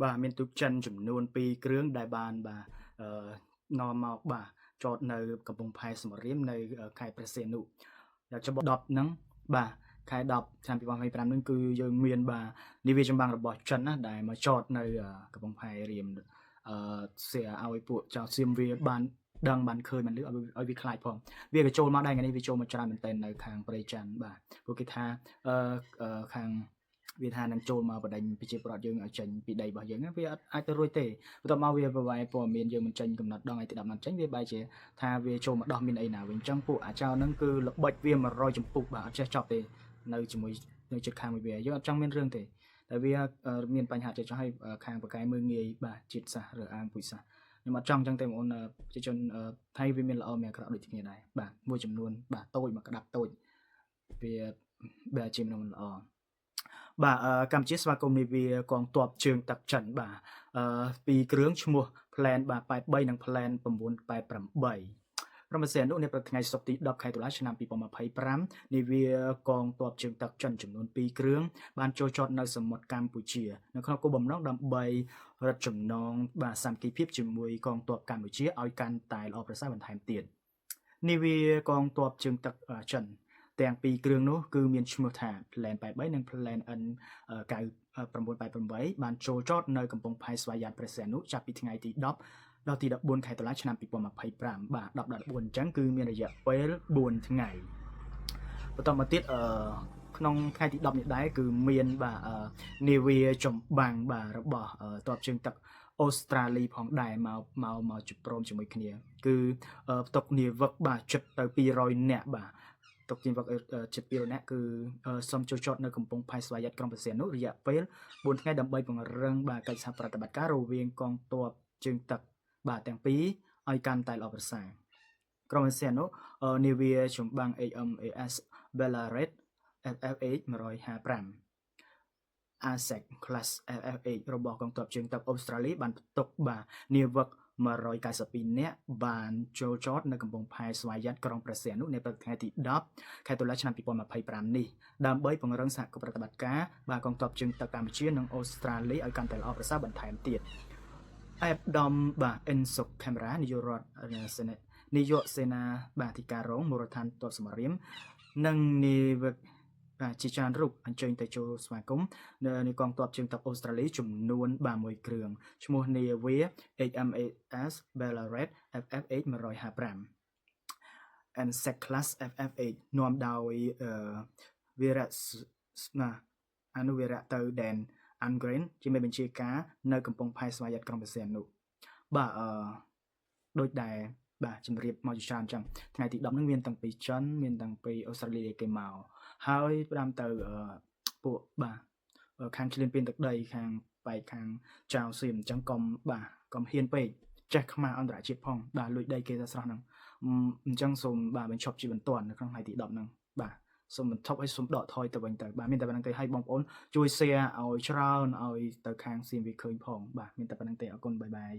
បាទមានទូកចិនចំនួន2គ្រឿងដែលបានបាទអឺនាំមកបាទចតនៅកំពង់ផែសមុទ្ររៀមនៅខេត្តព្រះសីហនុដែលច្ប10ហ្នឹងបាទខែ10ឆ្នាំ2025ហ្នឹងគឺយើងមានបាទនាវាចម្បាំងរបស់ចិនណាដែលមកចតនៅកំពង់ផែរៀមសៀឲ្យពួកចៅសៀមវាបានដឹងបានឃើញបានលឺឲ្យវាខ្លាចផងវាក៏ចូលមកដែរថ្ងៃនេះវាចូលមកច្រើនមែនទែននៅខាងព្រៃច័ន្ទបាទពួកគេថាខាងវាថានឹងចូលមកបដិញប្រជាពលរដ្ឋយើងឲ្យចេញពីដីរបស់យើងវាអត់អាចទៅរួចទេបន្ទាប់មកវាប្រវាយព័ត៌មានយើងមិនចេញកំណត់ដងថ្ងៃទី10មិនចេញវាបែរជាថាវាចូលមកដោះមានអីណាវិញអញ្ចឹងពួកអាចោហ្នឹងគឺល្បិចវា100ចម្ពុះបាទអត់ចេះចប់ទេនៅជាមួយនៅជិតខាងវាយើងអត់ចង់មានរឿងទេតែវាមានបញ្ហាចិត្តចោះឲ្យខាងបកកាយមើងងាយបាទជាតិសាសរើអាងពុយសាសខ្ញុំអត់ចង់អញ្ចឹងទេបងប្អូនប្រជាជនថៃវាមានល្អមានអាក្រក់ដូចគ្នាដែរបាទមួយចំនួនបាទតូចមកក្តាប់តូចវាបែរជាមិនល្អបាទកម្ពុជាស្វាគមន៍នាវាកងទ័ពជើងទឹកចិនបាទពីរគ្រឿងឈ្មោះ Plan បាទ83និង Plan 988ក្រុមប្រសិទ្ធនុនៅព្រឹកថ្ងៃសុក្រទី10ខែតុលាឆ្នាំ2025នាវាកងទ័ពជើងទឹកចិនចំនួន2គ្រឿងបានចូលចតនៅសមុទ្រកម្ពុជានៅក្នុងគោលបំណងដើម្បីរឹតចំណងបាទសាមគ្គីភាពជាមួយកងទ័ពកម្ពុជាឲ្យកាន់តែល្អប្រសើរបន្ថែមទៀតនាវាកងទ័ពជើងទឹកចិនទាំងពីរគ្រឿងនោះគឺមានឈ្មោះថា Plan 83និង Plan N 988បានចូលចតនៅកំពង់ផែស្វយ័តព្រះសីហនុចាប់ពីថ្ងៃទី10ដល់ទី14ខែតុលាឆ្នាំ2025បាទ10ដល់14អញ្ចឹងគឺមានរយៈពេល4ថ្ងៃបន្តមកទៀតក្នុងថ្ងៃទី10នេះដែរគឺមានបាទនាវាចម្បាំងបាទរបស់ទ័ពជើងទឹកអូស្ត្រាលីផងដែរមកជព្រមជាមួយគ្នាគឺផ្ទុកនាវិកបាទជិតទៅ200នាក់បាទទុកជាវឹកជិត200នាក់គឺសូមចូលចតនៅកំពង់ផែស្វយ័តក្រុងព្រះសីហនុរយៈពេល4ថ្ងៃដើម្បីពង្រឹងបាទកិច្ចសហប្រតិបត្តិការរវាងកងទ័ពជើងទឹកបាទទាំងពីរឲ្យកាន់តែល្អប្រសើរក្រុមព្រះសីហនុនាវាចម្បាំង HMAS Bellaret FF8 155 ASEC Class FF8 របស់កងទ័ពជើងទឹកអូស្ត្រាលីបានផ្ទុកបាទនាវិក192នាក់បានចូលចតនៅកំពង់ផែស្វយ័តក្រុងព្រះសីហនុនៅព្រឹកថ្ងៃទី10ខែតុលាឆ្នាំ2025នេះដើម្បីពង្រឹងសហប្រតិបត្តិការបាទកងទ័ពជើងទឹកកម្ពុជានិងអូស្ត្រាលីឲ្យកាន់តែល្អប្រសើរបន្ថែមទៀតឯកឧត្តមបាទអិនសុកខេមរ៉ានាយករដ្ឋនាយកសេនាបាទអធិការរងមូលដ្ឋានទ័ពសមររៀមនិងនាវិកជាច្រើនរូបអញ្ជើញទៅចូលស្វាគមន៍នៅកងទ័ពជើងទឹកអូស្ត្រាលីចំនួនមួយគ្រឿងឈ្មោះនាវា HMAS Bellaret FF8 155 and Sec Class FF8 នាំដោយវីរៈអនុវីរៈទៅដែនអាន់ក្រេនជាមេបញ្ជាការនៅកំពង់ផែស្វយ័តក្រុងព្រះសីហនុបាទដូចដែរបាទជំរាបមកជាច្រើនអញ្ចឹងថ្ងៃទី10ហ្នឹងមានតាំងពីចិនមានតាំងពីអូស្ត្រាលីគេមកហើយផ្ដាំទៅពួកបាទខាងឆ្លៀនពៀនទឹកដីខាងបែកខាងចៅសៀមអញ្ចឹងកុំហ៊ានពេកចេះខ្មាស់អន្តរជាតិផងបាទលួចដីគេទៅស្រស់ហ្នឹងអញ្ចឹងសូមបាទបញ្ឈប់ជាបន្ទាន់នៅក្នុងថ្ងៃទី10ហ្នឹងបាទសូមបន្ទប់ឲ្យសូមដកថយទៅវិញទៅបាទមានតែប៉ុណ្្នឹងទេឲ្យបងប្អូនជួយ share ឲ្យច្រើនឲ្យទៅខាងសៀមវាឃើញផងបាទមានតែប៉ុណ្្នឹងទេអរគុណបាយបាយ